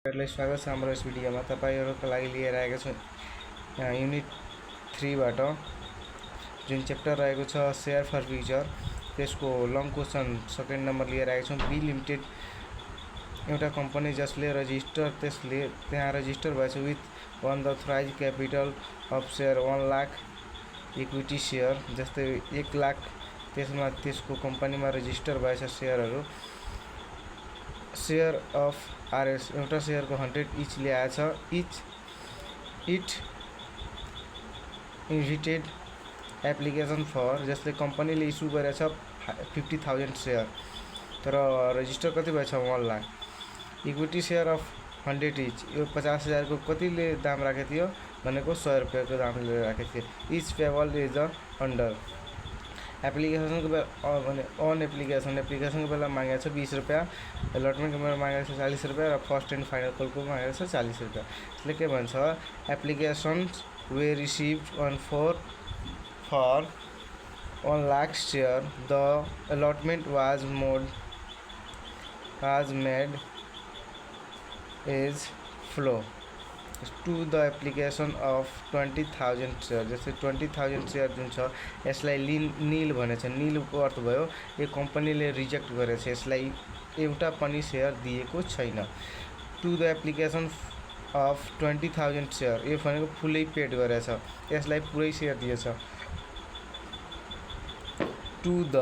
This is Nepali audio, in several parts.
स्वागत छ हाम्रो यस भिडियोमा। तपाईहरुको लागि लिएर आएको छु युनिट 3 बाट जुन च्याप्टर रहेको छ शेयर फर फ्युचर, त्यसको लङ क्वेशन सेकेन्ड नम्बर लिएर आएको छु। बी लिमिटेड एउटा कम्पनी जसले त्यहाँ रजिस्टर भएछ with one the authorise capital of share 1 lakh equity share, जस्तै 1 लाख त्यसमा त्यसको कम्पनीमा रजिस्टर भएछ शेयरहरु। शेयर अफ आरएस एउटा शेयरको 100 इच ल्याएछ। इट इन्भिटेड एप्लिकेसन फर, जसले कम्पनीले इस्यु गरेछ 50,000 शेयर, तर रजिस्टर कति भएछ 1 lakh. Equity share of 100 each, यो 50,000 को कतिले दाम राखेको थियो भनेको 100 रुपैयाँको दामले राखेको थियो। Each payable is the under एप्लिकेसनको बेला भने अन एप्लिकेसनको बेला मागेको छ 20 रुपैयाँ, अलटमेन्टको बेला मागेको छ 40 रुपैयाँ र फर्स्ट एन्ड फाइनल कलको मागेको छ 40 रुपैयाँ। यसले के भन्छ, applications we received on for 1 lakh share, the allotment was made as flow to the application of 20,000 share, जस्तै 20,000 शेयर जुन छ यसलाई नील भनेछ। नीलको अर्थ भयो यो कम्पनीले रिजेक्ट गरेछ, यसलाई एउटा पनि शेयर दिएको छैन। To the application of 20,000 share, यो भनेको फुलै पेड गरेछ, यसलाई पुरै शेयर दिएछ। To the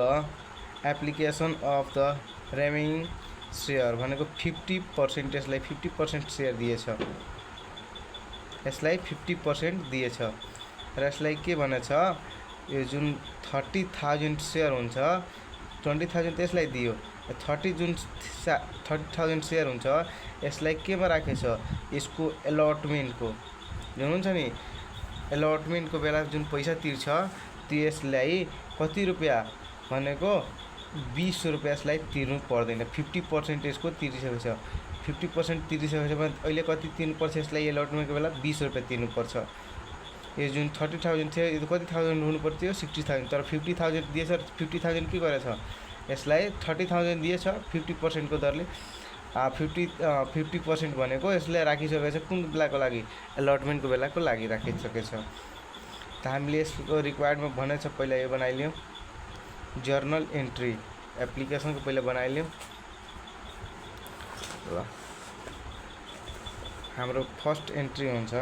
application of the remaining share भनेको 50%, यसलाई 50% शेयर दिएछ, यसलाई 50% दिएछ। र यसलाई के भनेछ, यो जुन 30,000 शेयर हुन्छ 20,000 त्यसलाई दियो, 30,000 शेयर हुन्छ यसलाई केमा राखेछ, यसको अलटमेन्टको जुन हुन्छ नि, अलटमेन्टको बेला जुन पैसा तिर्छ त्यसलाई कति रुपैयाँ भनेको 20 रुपैयाँ यसलाई तिर्नु पर्दैन। 50% यसको तिरिसकेको छ। 50% तिरिसकेपछि भने अहिले कति तिर्नुपर्छ, यसलाई अलटमेन्टको बेला 20 रुपैयाँ तिर्नुपर्छ। यो जुन 30,000 थियो यो कति थाउजन्ड हुनु पर्थ्यो 60,000, तर 50,000 दिएछ। 50,000 के गरेछ, यसलाई 30,000 दिएछ 50% को दरले। 50% भनेको यसले राखिसकेको छ कुन बेलाको लागि, अलटमेन्टको बेलाको लागि राखिसकेको छ। त हामीले यसको रिक्वायर्डमा भनेछ, पहिला यो बनाइलियौँ जर्नल एन्ट्री एप्लिकेसनको पहिला बनाइलियौँ। ल हाम्रो फर्स्ट एन्ट्री हुन्छ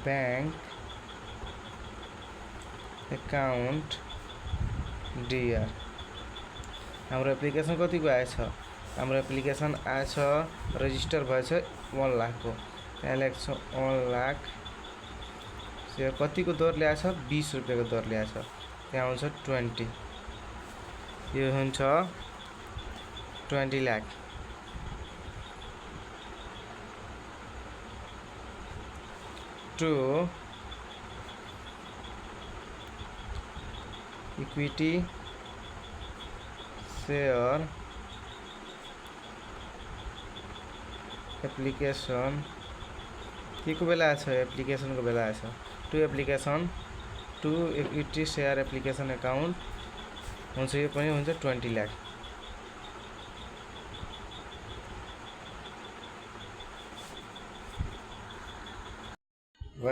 बैंक एकाउन्ट डिआर। हाम्रो एप्लिकेसन कतिको आएछ, हाम्रो एप्लिकेसन आएछ रजिस्टर भएछ 1 लाख को, त्यहाँ लेख्छ 1 लाख शेयर कतिको दरले आएछ 20 रुपैयाँको दरले आएछ, त्यहाँ हुन्छ 20, यो हुन्छ 20 lakh. To equity share application के को बेला आएछ, एप्लिकेसन को बेला आएछ। To equity share application account हुन्छ, यो पनि हुन्छ 20 लाख।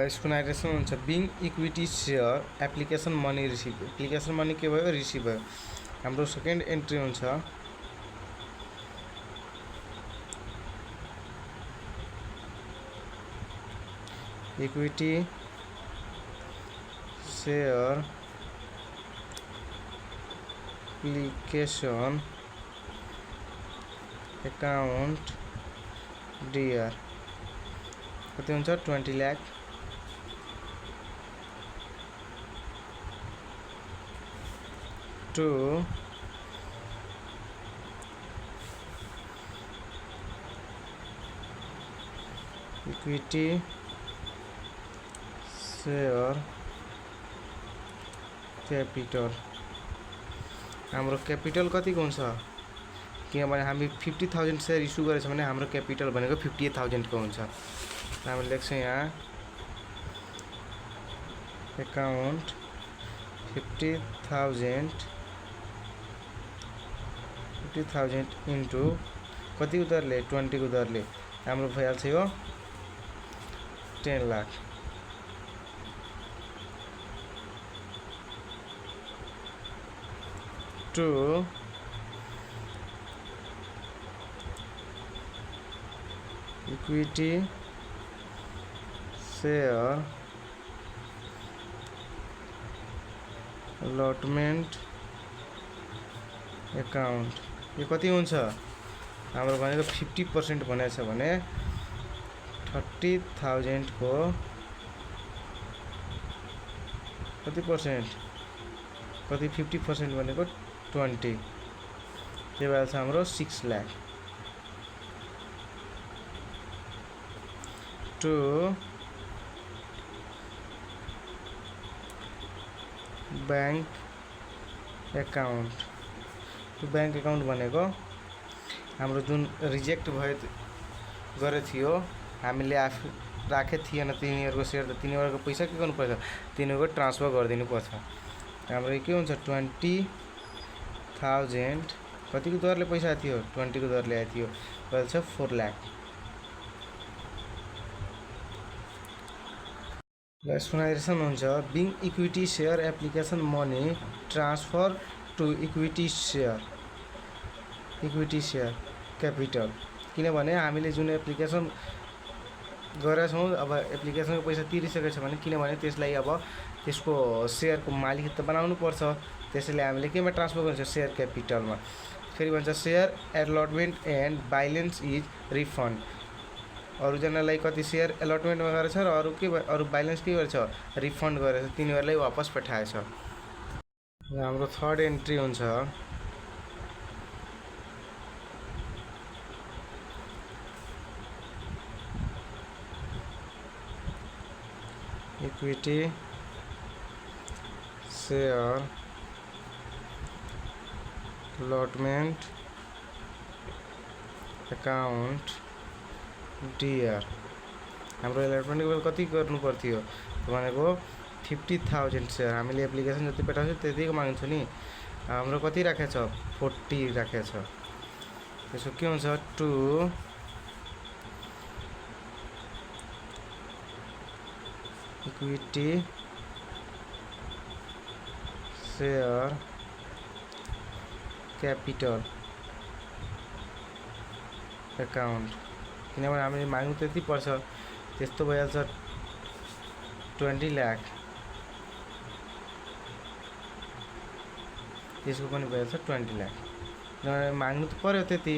यसको नाइट्रेसन हुन्छ being equity share application money receive. Application money के भयो, रिसिभ भयो। हाम्रो सेकेन्ड एन्ट्री हुन्छ equity share application account DR, कति हुन्छ 20 lakh. To equity share capital, हाम्रो क्यापिटल कतिको हुन्छ, किनभने हामी 50,000 शेयर इस्यु गरेछ भने हाम्रो क्यापिटल भनेको 58,000 को हुन्छ। हामीले लेख्छौँ यहाँ एकाउन्ट 50,000 50,000 इन्टु कति उधारले 20 उधारले हाम्रो भइहाल्छ यो 10 lakh. To equity share allotment account यो कति हुन्छ हाम्रो भनेको 50% भनेको छ भने 30,000 को कति पर्सेंट कति 50% भनेको 20 त्यो भएर छ हाम्रो 6 लाख। टु बैंक एकाउंट त्यो बैंक एकाउंट भनेको हाम्रो जुन रिजेक्ट गरे थियो हामीले आफू राखे थिएन तिनीहरुको शेयर त तिनीहरुको पैसा के गर्नु पर्छ तिनीहरुको ट्रान्सफर गरिदिनु पर्छ। हाम्रो के हुन्छ 20,000 कतिको दरले पैसा थियो 20 को दरले आएको थियो भन्छ 4 लाख। एक्सप्लेनेसन हुन्छ being equity share application money transfer to equity share capital किनभने हामीले जुन एप्लिकेसन गरेका छौं अब एप्लिकेसनको पैसा तिरिसकेको छ भने किनभने त्यसलाई अब त्यसको शेयरको मालिक त बनाउनु पर्छ त्यसैले हामीले केमा ट्रान्सफर गर्छ शेयर क्यापिटलमा। फेरि भन्छ share अलॉटमेन्ट and balance is refund अरु जनालाई कति शेयर अलॉटमेन्टमा गरेछ र अरु बैलेन्स के गरेछ रिफन्ड गरेछ तिनीहरुलाई वापस पठाएछ। हाम्रो थर्ड एन्ट्री हुन्छ equity share allotment account dear हाम्रो अलॉटमेन्ट को कति गर्नु पर्थ्यो भनेको 50,000 शेयर हामीले एप्लिकेसन जति पठाउँछ त्यतिको माग्छ नि हाम्रो कति राखेछ 40 राखेछ। त्यसो के हुन्छ to equity share capital account किनभने हामीले माग्नु त्यति पर्छ त्यस्तो भइहाल्छ 20 लाख त्यसको पनि भइहाल्छ 20 लाख किनभने माग्नु त पर्यो त्यति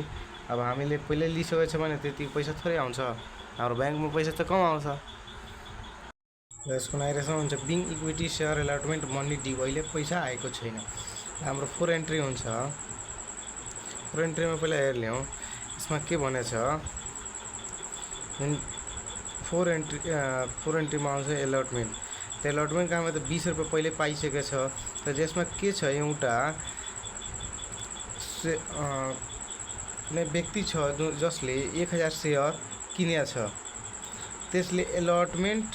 अब हामीले पहिले लिइसकेको छ भने त्यति पैसा थोरै आउँछ हाम्रो ब्याङ्कमा पैसा त कम आउँछ। यसको नाइरेसन हुन्छ being equity share अलॉटमेन्ट money due अहिले पैसा आएको छैन। हाम्रो 4 एन्ट्री हुन्छ 4 एन्ट्रीमा पहिला हेर्लियौँ यसमा के भनेछ 4 एन्ट्रीमा आउँछ अलॉटमेन्ट त्यो अलॉटमेन्ट काममा त 20 रुपैयाँ पहिले पाइसकेको छ त जसमा के छ एउटा व्यक्ति छ जसले 1000 शेयर किनेको छ त्यसले अलॉटमेन्ट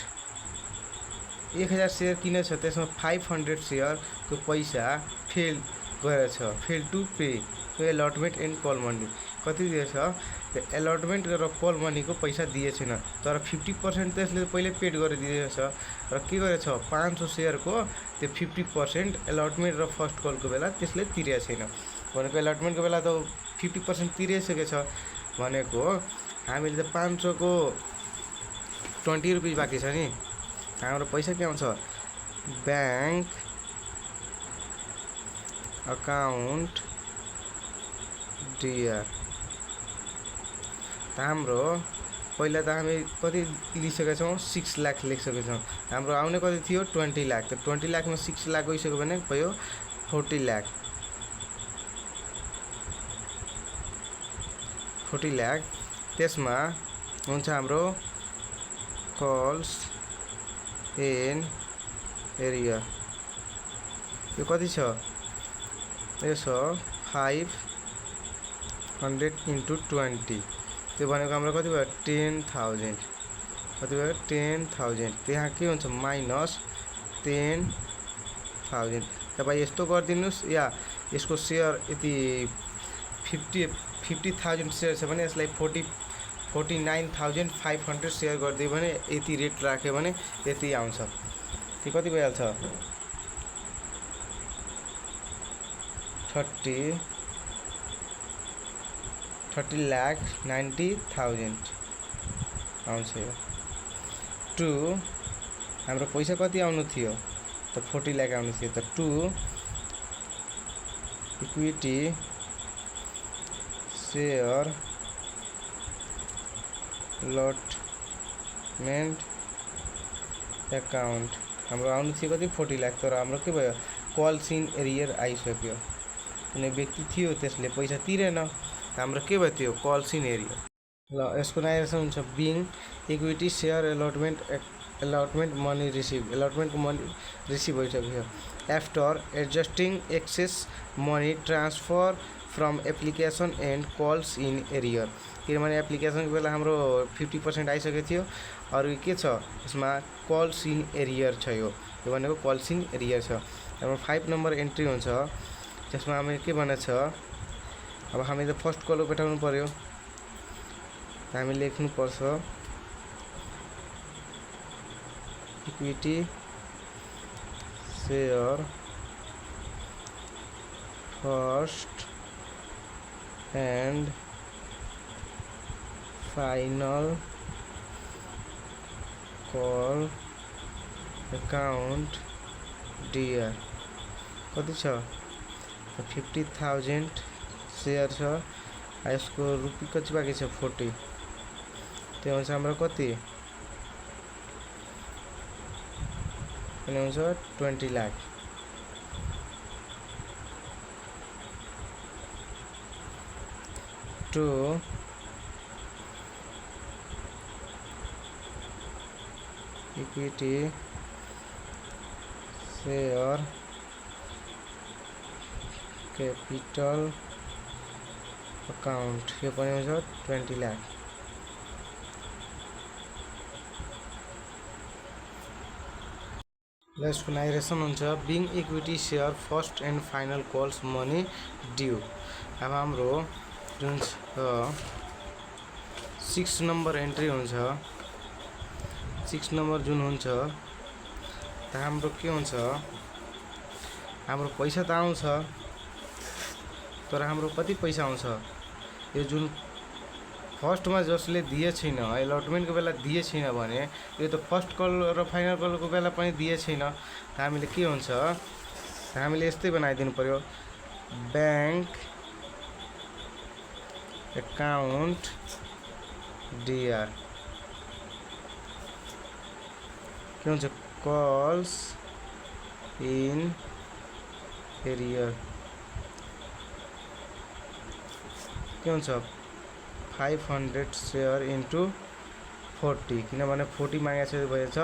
1000 शेयर किनेको छ त्यसमा 500 शेयर को पैसा फेल गरेछ फेल टु पे त्यो अलॉटमेन्ट एन्ड कॉल मनी कति दिएछ त्यो अलॉटमेन्ट र कॉल मनी को पैसा दिए छैन तर 50% त्यसले पहिले पेड गरिदिएछ र के गरेछ 500 शेयर को त्यो 50% अलॉटमेन्ट र फर्स्ट कॉल को बेला त्यसले तिरेको छैन भनेको अलॉटमेन्ट को बेला त 50% तिरिसकेको छ भनेको हामीले त 500 को 20 रुपैयाँ बाँकी छ नि हाम्रो पैसा के आउँछ बैंक अकाउंट डियर हाम्रो पहिला त हामी कति लिइसकेका छौं 6 लाख लेखिसकेका छौं हाम्रो आउने कति थियो 20 लाख त 20 लाखमा 6 लाख गइसक्यो भने भयो 40 लाख 40 लाख त्यसमा हुन्छ हाम्रो कॉल्स इन एरिया यो कति छ यसो 500 into 20 त्यो भनेको हाम्रो कति भयो 10,000 कति भयो 10,000 त्यहाँ के हुन्छ माइनस 10,000 तपाई यस्तो गर्दिनुस् या यसको शेयर यति 50,000 सेयर छ भने यसलाई 49,500 सेयर गरिदियो भने यति रेट राख्यो भने यति आउँछ। त्यो कति भइहाल्छ 30,90,000 आउँछ यो। टु हाम्रो पैसा कति आउनु थियो त 40 लाख आउनु थियो त to equity share allotment account हाम्रो आउनु थियो कति 40 लाख, तर हाम्रो के भयो कॉल्स इन एरियर आइसक्यो। कुनै व्यक्ति थियो त्यसले पैसा तिरेन, हाम्रो के भयो त्यो कॉल्स इन एरियर। ल यसको नाइरेसन हुन्छ being equity share allotment money receive, अलॉटमेंटको मनी रिसीभ भइसक्यो। After adjusting excess money transfer from application and calls in arrear, किनभने एप्लिकेसनको बेला हाम्रो 50% आइसकेको थियो, अरू के छ यसमा कॉल्स इन एरियर छ। यो भनेको कॉल्स इन एरियर छ। अब 5 नम्बर एन्ट्री हुन्छ जसमा हामी के भनेको छ, अब हामी त फर्स्ट कल बैठाउनु पर्यो, हामी लेख्नु पर्छ equity share first and final call account dear कति छ 50,000 सेयर छ। यसको रुपी कति बाँकी छ 40, त्यो हुन्छ हाम्रो कति हुन्छ 20 lakh. To equity share capital account यो पनि हुन्छ 20 लाख। यसको नाइरेसन हुन्छ being equity share first and final calls money due. अब हाम्रो जुन 6 नंबर एंट्री हुन्छ, 6 नंबर जुन हुन्छ त हाम्रो के हुन्छ, हाम्रो पैसा त आउँछ तर हाम्रो कति पैसा आउँछ, यो जुन फर्स्टमा जसले दिए छैन अलॉटमेंटको बेला दिए छैन भने यो त फर्स्ट कल र फाइनल कलको बेला पनि दिए छैन, त हामीले के हुन्छ हामीले यस्तै बनाइदिनु पर्यो बैंक अकाउंट डिआर के हुन्छ कॉल्स इन एरियर के हुन्छ 500 शेयर इंटू 40 किनभने 40 मागेको छ भएछ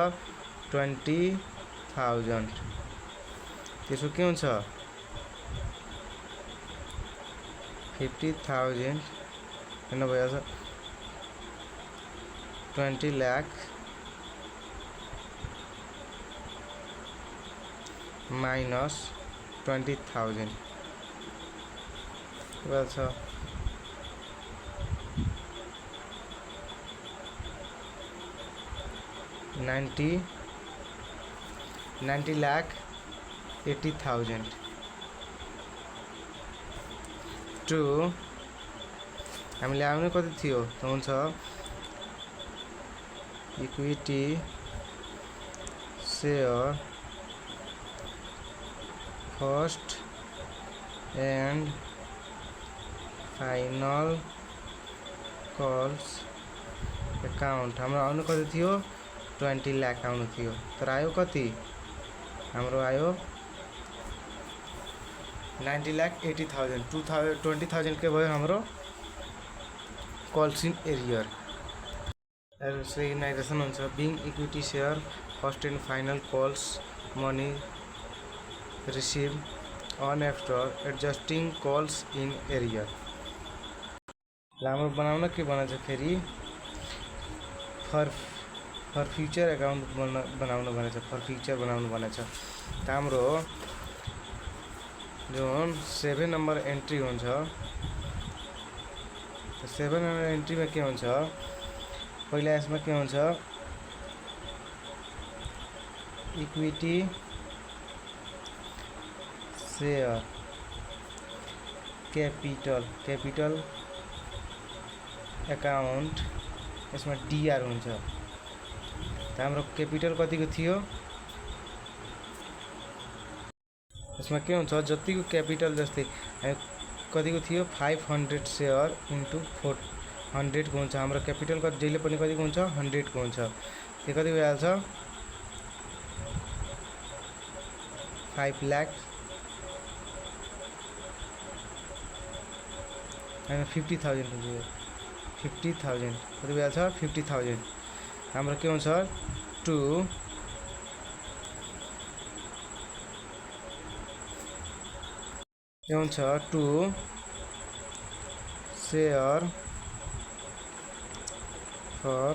20,000 त्यसो के हुन्छ 50,000 हैन भएछ 20 लाख माइनस 20,000 भएछ 90 लाख 80,000 टु हामीले आउने कति थियो त हुन्छ equity share first and final calls account हाम्रो आउनु कति थियो 20 लाख आउनु थियो, तर आयो कति हाम्रो आयो 90,80,000 20,000 के भयो हाम्रो कॉल्स इन एरियर। सही नाइरेसन हुन्छ being equity share first and final calls money receive on after adjusting calls in arrear. हाम्रो बनाउन के बनाउँछ फेरि फर फ्यूचर अकाउंट बनाउनु भनेछ, फर फ्यूचर बनाउनु भनेछ। हाम्रो जुन 7 नंबर एंट्री हुन्छ 7 नम्बर एन्ट्रीमा के हुन्छ, पहिला यसमा के हुन्छ, इक्विटी सेयर क्यापिटल एकाउन्ट, यसमा डिआर हुन्छ। त हाम्रो क्यापिटल कतिको थियो, यसमा के हुन्छ, जतिको क्यापिटल जस्तै कतिको थियो 500 सेयर इन्टु 100 को हुन्छ। हाम्रो क्यापिटल कति जहिले पनि कतिको हुन्छ, 100 को हुन्छ। त्यो कति भइहाल्छ, 5 लाख होइन 50,000 हुन्छ। 50,000 कति भइहाल्छ, 50,000। हाम्रो के हुन्छ, 2 के हुन्छ, 2 सेयर फर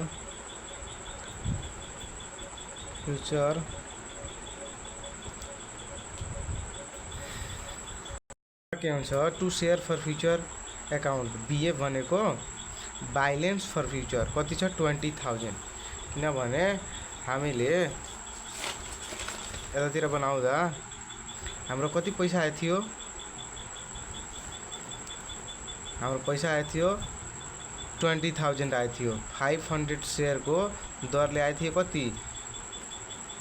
फ्युचर के हुन्छ, 2 share for future account. BF भनेको बैलेन्स फर फ्युचर कति छ, 20,000। किनभने हामीले यतातिर बनाउँदा हाम्रो कति पैसा आएको थियो, हाम्रो पैसा आएको थियो 20,000 आएको थियो। 500 सेयरको दरले आएको थियो कति,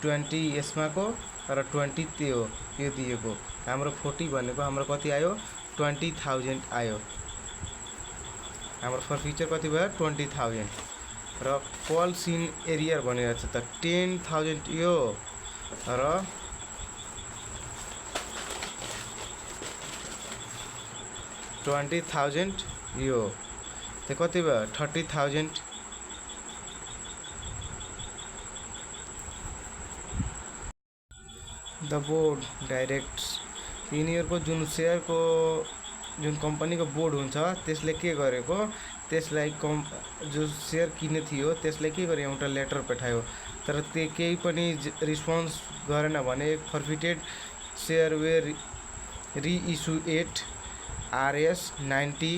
20 यसमा को र 20 त्यो यो दिएको। हाम्रो 40 भनेको हाम्रो कति आयो, 20,000 आयो। हाम्रो फर फ्युचर कति भयो, 20,000। र कल्स इन एरियर भनेर छ त 10,000 यो र 20,000 यो, त्यो कति भयो, 30,000। द बोर्ड डाइरेक्ट्स, यिनीहरूको जुन सेयरको जुन कम्पनीको बोर्ड हुन्छ त्यसले के गरेको, त्यसलाई जो सेयर किने थियो त्यसले के गर्यो, एउटा लेटर पठायो। तर त्यो केही पनि रिस्पोन्स गरेन भने forfeited share were reissue at RS 90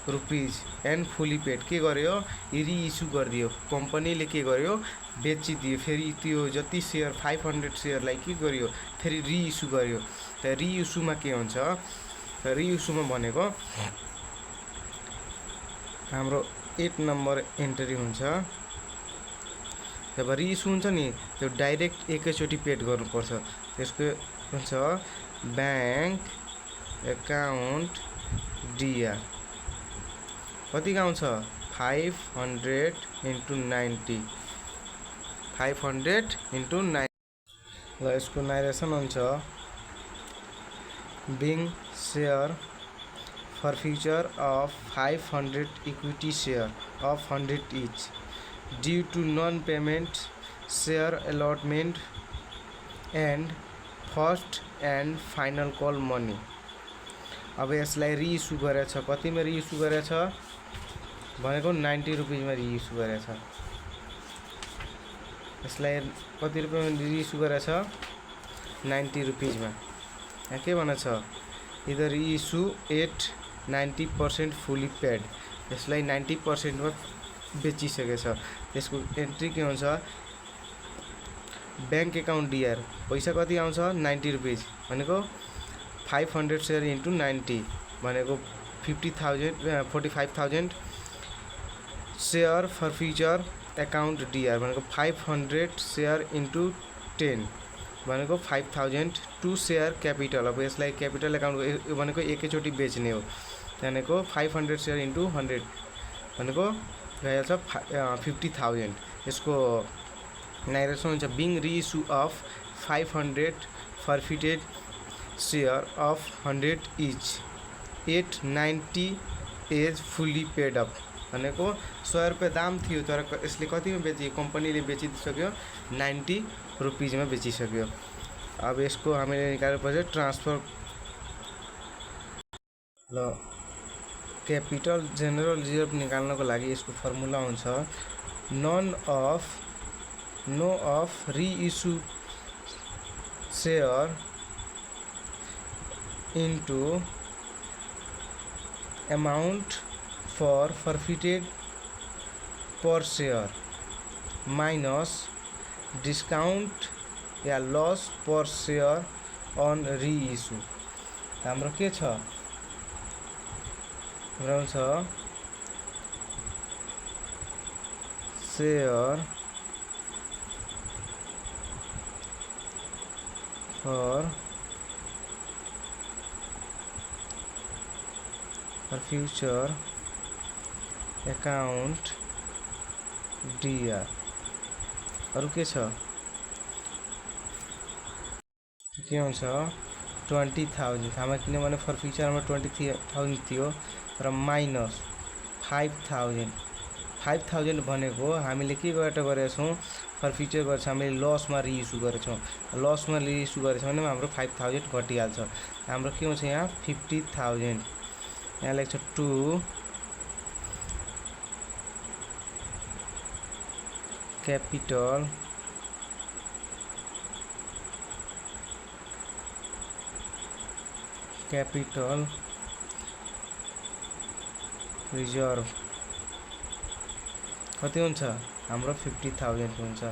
rupees and fully paid. के गर्यो, रिइस्यु गरिदियो, कम्पनीले के गर्यो, बेचिदियो। फेरि त्यो जति सेयर 500 सेयरलाई के गर्यो, फेरि रिइस्यु गर्यो। त रिइस्युमा के हुन्छ, रिइस्युमा भनेको हाम्रो 8 नम्बर एन्ट्री हुन्छ। जब रिइस्यु हुन्छ नि, त्यो डाइरेक्ट एकैचोटि पेड गर्नुपर्छ। त्यसको हुन्छ ब्याङ्क एकाउन्ट डिआर कति आउँछ, 500 इन्टु 90, 500 इन्टु 90। ल यसको नारेसन हुन्छ, being share for future of 500 equity share of 100 each due to non payment share allotment and first and final call money. अब यसलाई रिइस्यु गरेछ, कतिमा रिइस्यु गरेछ भनेको 90 रुपिजमा रिइस्यु गरेछ। यसलाई कति रुपियाँमा रिइस्यु गरेछ, 90 रुपिजमा। यहाँ के भनेछ, इदर रिइस्यु एट 90% फुली पेड। यसलाई 90%मा बेचिसकेछ। त्यसको एन्ट्री के हुन्छ, ब्याङ्क एकाउन्ट डिआर पैसा कति आउँछ, 90 रुपिज भनेको 500 सेयर इन्टु 90 भनेको 45,000। Share for future account DR भनेको 500 सेयर इन्टु 10 भनेको 5,000। 2 सेयर क्यापिटल, अब यसलाई क्यापिटल एकाउन्ट भनेको एकैचोटि बेच्ने हो। त्यहाँदेखिको 500 सेयर इन्टु 100 भनेको भइहाल्छ 50,000। यसको नारेसन हुन्छ, being reissue of 500 forfeited share of 100 each at 90 as fully paid up भनेको 100 रुपियाँ दाम थियो, तर यसले कतिमा बेच्यो, कम्पनीले बेचिसक्यो 90 रुपिजमा बेचिसक्यो। अब यसको हामीले निकाल्नुपर्छ ट्रान्सफर। ल क्यापिटल जेनरल रिजर्भ निकाल्नको लागि यसको फर्मुला हुन्छ no of reissue share into amount for forfeited per share minus discount या loss per share on reissue. हाम्रो के छ, हाम्रो छ share forfeiture account DR. अरू के छ, के हुन्छ 20,000 हाम्रो किनभने फर फ्यूचरमा 20,000 थियो र माइनस 5,000 भनेको हामीले के गरेका छौँ, फर फ्यूचर गरेको छ हामीले लसमा रिइस्यु गरेका छौँ। लसमा रिइस्यु गरेको छ भने हाम्रो 5,000 घटिहाल्छ। हाम्रो के हुन्छ यहाँ 50,000, यहाँ लेख्छ टु कैपिटल रिजर्व कति हुन्छ, हाम्रो 50,000 हुन्छ।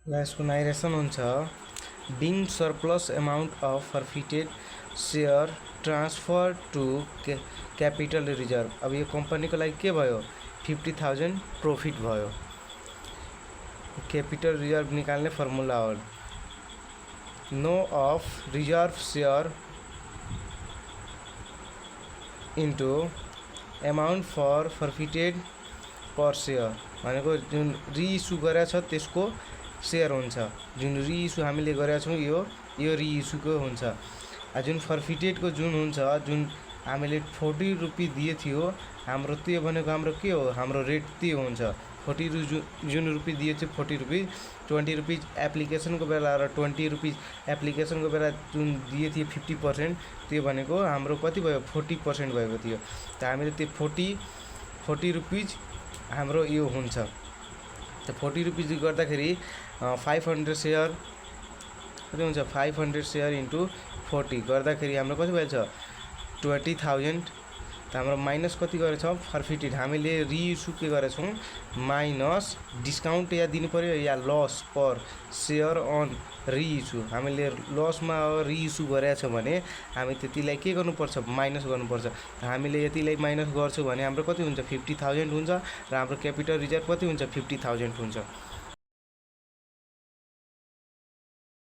यसको नाइरेसन हुन्छ being surplus amount of forfeited share transfer to capital reserve. अब यो कम्पनीको लागि के भयो, 50,000 प्रॉफिट भयो। कैपिटल रिजर्व निकाल्ने फर्मुला हो no of reserve share into amount for forfeited per share भनेको जुन रिइस्यु गरेको छ त्यसको सेयर हुन्छ। जुन रिइस्यु हामीले गरेका छौँ यो रिइस्युको हुन्छ। जुन फर्फिटेडको जुन हुन्छ, जुन हामीले 40 रुपियाँ दिए थियो हाम्रो, त्यो भनेको हाम्रो के हो, हाम्रो रेट त्यो हुन्छ 40 जुन रुपियाँ दिए थियो 40 रुपियाँ, 20 रुपियाँ एप्लिकेसनको बेला र 20 रुपियाँ एप्लिकेसनको बेला जुन दिए थियो 50%, त्यो भनेको हाम्रो कति भयो 40% भएको थियो। त हामीले त्यो 40 रुपियाँ हाम्रो यो हुन्छ। त 40 रुपियाँ गर्दाखेरि 500 सेयर कति हुन्छ, 500 सेयर इन्टु 40 गर्दाखेरि हाम्रो कति भएछ 20,000। त हाम्रो माइनस कति गरेको छ फर्फिटेड, हामीले रिइस्यु के गरेको छौँ माइनस डिस्काउन्ट या दिनु पर्यो या loss per share on reissue. हामीले लसमा रिइस्यु गरेको छ भने हामी त्यतिलाई के गर्नुपर्छ, माइनस गर्नुपर्छ। त हामीले यतिलाई माइनस गर्छौँ भने हाम्रो कति हुन्छ 50,000 हुन्छ र हाम्रो क्यापिटल रिजर्भ कति हुन्छ 50,000 हुन्छ।